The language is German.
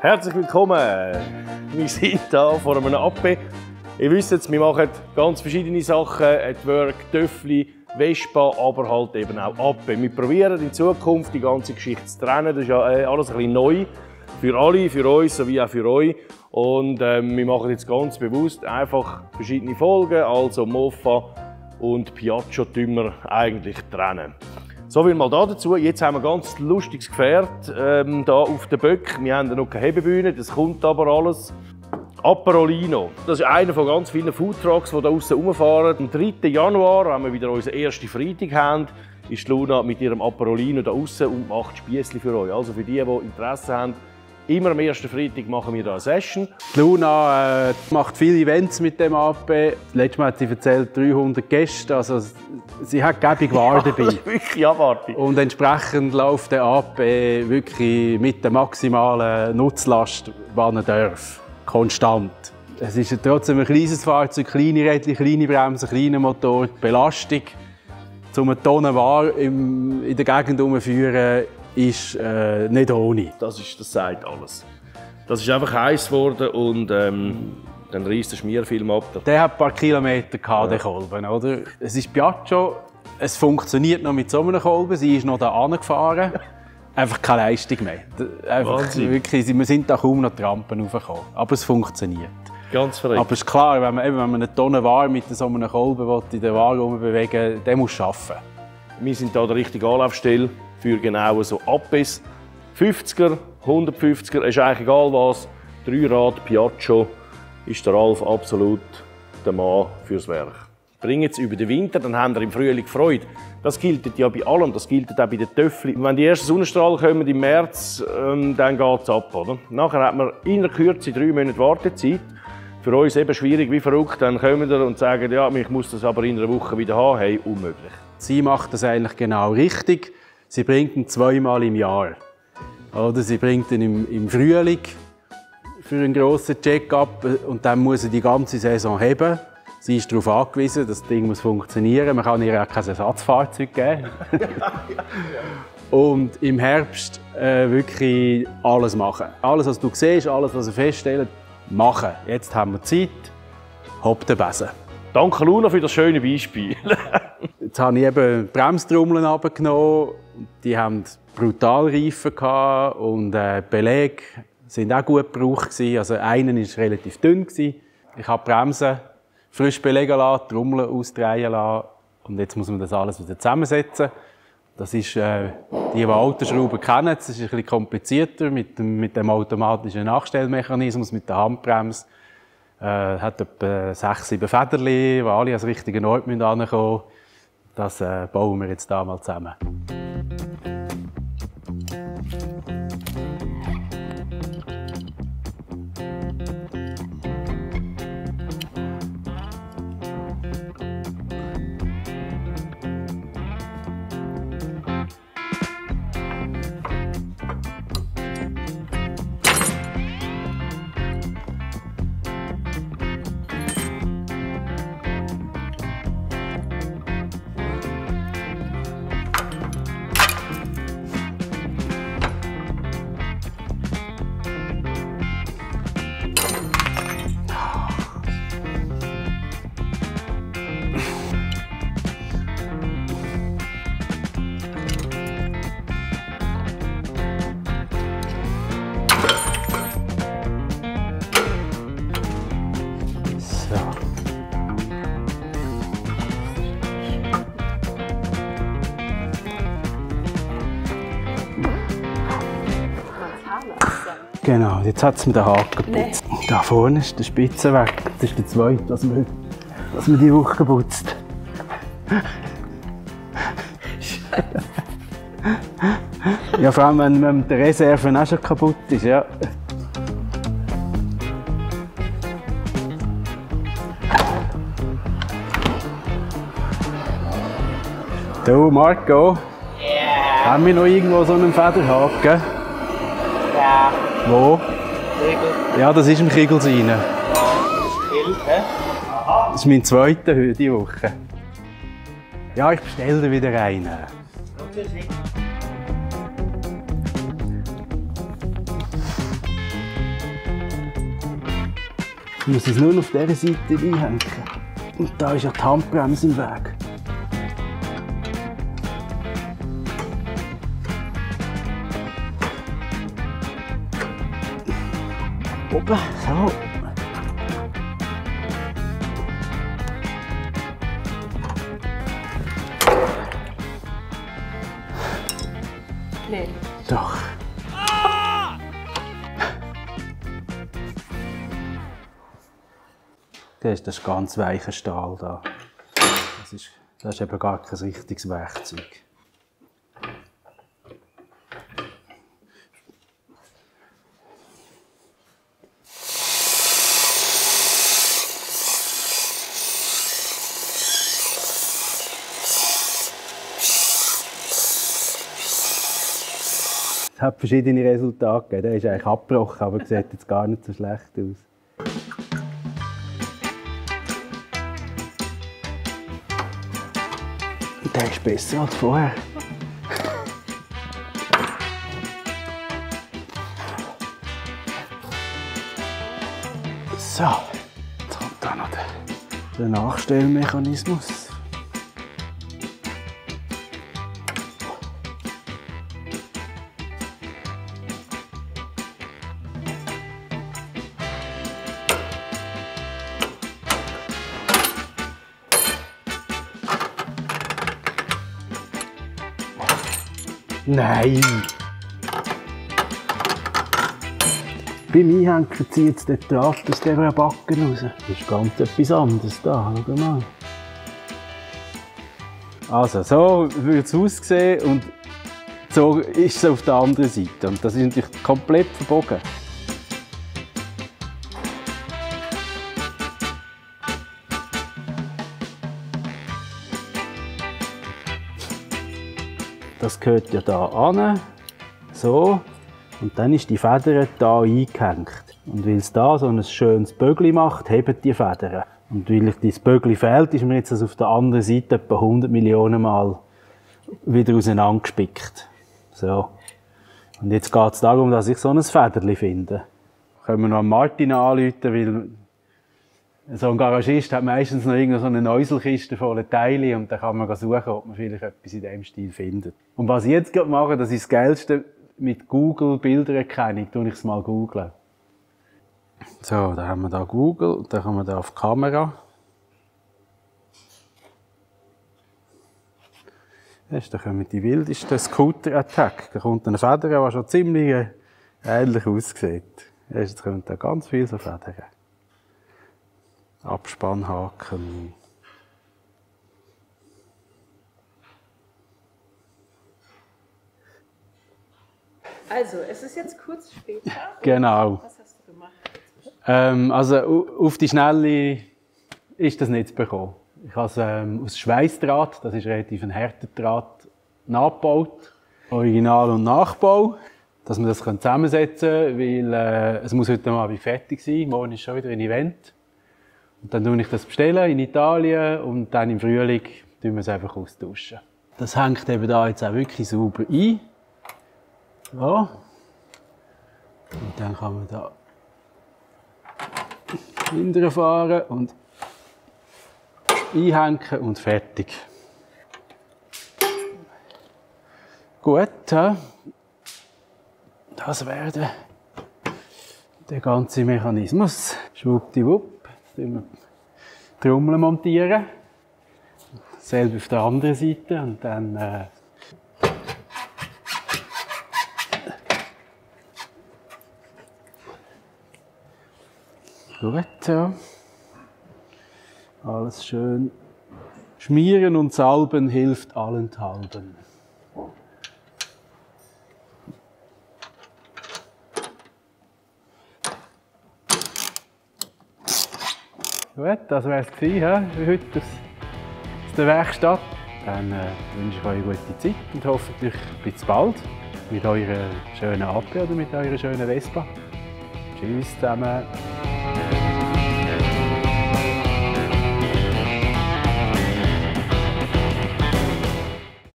Herzlich willkommen! Wir sind hier vor einem AP. Ihr wisst jetzt, wir machen ganz verschiedene Sachen. Work, Töffli, Vespa, aber halt eben auch AP. Wir probieren in Zukunft die ganze Geschichte zu trennen. Das ist ja alles ein bisschen neu. Für alle, für uns sowie auch für euch. Und wir machen jetzt ganz bewusst einfach verschiedene Folgen. Also Mofa und Piaggio tun wir eigentlich trennen. So viel mal dazu. Jetzt haben wir ein ganz lustiges Gefährt hier auf den Böck. Wir haben noch keine Hebebühne, das kommt aber alles. Aperolino. Das ist einer von ganz vielen Foodtrucks, die hier draussen rumfahren. Am 3. Januar, wenn wir wieder unseren ersten Freitag haben, ist Luna mit ihrem Aperolino hier draussen und macht Spiessli für euch. Also für die Interesse haben, immer am ersten Freitag machen wir hier eine Session. Luna macht viele Events mit dem AP. Letztes Mal hat sie erzählt, 300 Gäste. Also sie hat gäbig Ware dabei. Das ist wirklich abartig. Und entsprechend läuft der AP wirklich mit der maximalen Nutzlast, die er darf. Konstant. Es ist trotzdem ein kleines Fahrzeug, kleine Räder, kleine Bremsen, kleiner Motor. Die Belastung, um eine Tonne Ware in der Gegend herumzuführen, ist nicht ohne. Das sagt alles. Das ist einfach heiß geworden und dann reißt der Schmierfilm ab. Der hat ein paar Kilometer gehabt, der Kolben, oder? Es ist Piaggio, es funktioniert noch mit so einem Kolben, sie ist noch da angefahren. Einfach keine Leistung mehr. Einfach wirklich, wir sind da kaum noch die Rampen raufgekommen. Aber es funktioniert. Ganz verrückt. Aber es ist klar, wenn man eine Tonne Ware mit so einem Kolben in der Ware bewegen will, der muss arbeiten. Wir sind hier der richtige Anlaufstelle für genau so APs. 50er, 150er, ist eigentlich egal was. 3 Rad Piaggio ist der Ralf absolut der Mann fürs Werk. Bringen es über den Winter, dann haben wir im Frühling Freude. Das gilt ja bei allem, das gilt auch bei den Töffli. Wenn die ersten Sonnenstrahlen kommen im März, dann geht es ab. Oder? Nachher hat man in der Kürze 3 Monate Wartezeit. Für uns eben schwierig wie verrückt. Dann kommen wir und sagen, ja, ich muss das aber in einer Woche wieder haben. Hey, unmöglich. Sie macht das eigentlich genau richtig. Sie bringt ihn 2-mal im Jahr. Oder sie bringt ihn im Frühling für einen grossen Check-up und dann muss sie die ganze Saison haben. Sie ist darauf angewiesen, das Ding muss funktionieren. Man kann ihr auch kein Ersatzfahrzeug geben. Und im Herbst wirklich alles machen. Alles, was du siehst, alles, was wir feststellen, machen. Jetzt haben wir Zeit. Hopp den Besen. Danke Luna für das schöne Beispiel. Jetzt habe ich eben Bremstrommeln abgenommen. Die haben brutal Reifen und die Belege sind auch gut gebraucht. Also einer war relativ dünn. Ich habe die Bremsen frisch belegen lassen, die Trommel ausdrehen lassen. Und jetzt muss man das alles wieder zusammensetzen. Das ist, die Autoschrauben kennen, das ist ein bisschen komplizierter mit dem automatischen Nachstellmechanismus, mit der Handbremse. Hat etwa 6-7 Federchen, die alle ans richtige Ort ankommen müssen. Das bauen wir jetzt hier mal zusammen. Genau, jetzt hat es mir den Haken geputzt. Nee. Da vorne ist der Spitze weg. Das ist der zweite, was man diese Woche putzt. Ja, vor allem, wenn die Reserve auch schon kaputt ist. Ja. Du, Marco. Yeah. Haben wir noch irgendwo so einen Federhaken? Ja. Wo? Kegel. Ja, das ist im Kegel rein. Ja, Schild, hä? Aha. Das ist mein zweiter heute diese Woche. Ja, ich bestelle dir wieder rein. muss es nur auf dieser Seite einhängen. Und da ist ja die Handbremse im Weg. Oben, so. Nee. Doch. Das ist ganz weicher Stahl da. Das ist eben gar kein richtiges Werkzeug. Es hat verschiedene Resultate gegeben. Der ist eigentlich abgebrochen, aber sieht jetzt gar nicht so schlecht aus. Der ist besser als vorher. So, jetzt kommt da noch der Nachstellmechanismus. Nein! Beim Einhängen zieht es den Draht aus dieser Backe raus. Das ist ganz etwas anderes da, schau mal. Also, so würde es aussehen und so ist es auf der anderen Seite. Und das ist natürlich komplett verbogen. Das gehört ja hier an, so, und dann ist die Feder hier eingehängt. Und weil es da so ein schönes Bögli macht, heben die Federn. Und weil dieses Bögli fehlt, ist mir jetzt das auf der anderen Seite etwa 100 Millionen Mal wieder auseinandergespickt. So. Und jetzt geht es darum, dass ich so ein Federli finde. Können wir noch Martin anrufen, weil so ein Garagist hat meistens noch so eine Neuselkiste voller Teile und dann kann man suchen, ob man vielleicht etwas in diesem Stil findet. Und was ich jetzt mache, das ist das Geilste, mit Google Bildererkennung, tue ich es mal googeln. So, da haben wir da Google und dann kommen wir da auf die Kamera. Da kommen die wildesten Scooter-Attack. Da kommt eine Feder, die schon ziemlich ähnlich aussieht. Jetzt kommen da ganz viele so Federn. Abspannhaken. Also, es ist jetzt kurz später. Genau. Was hast du gemacht? Also auf die Schnelle ist das nicht bekommen. Ich habe es aus Schweißdraht, das ist relativ ein harter Draht, nachgebaut. Original und Nachbau. Dass wir das zusammensetzen können, weil es muss heute Abend fertig sein. Morgen ist schon wieder ein Event. Und dann bestelle ich das in Italien und dann im Frühling tun wir es einfach austauschen. Das hängt eben da jetzt auch wirklich sauber ein. So. Und dann kann man da hinterher fahren und einhängen und fertig. Gut, das wäre der ganze Mechanismus. Schwuppdiwupp. Die Trommel montieren. Selber auf der anderen Seite und dann gut, so. Alles schön schmieren und salben hilft allenthalben. Gut, das wäre es gewesen, für heute aus der Werkstatt. Dann wünsche ich euch eine gute Zeit und hoffentlich bis bald mit eurer schönen AP oder mit eurer schönen Vespa. Tschüss zusammen.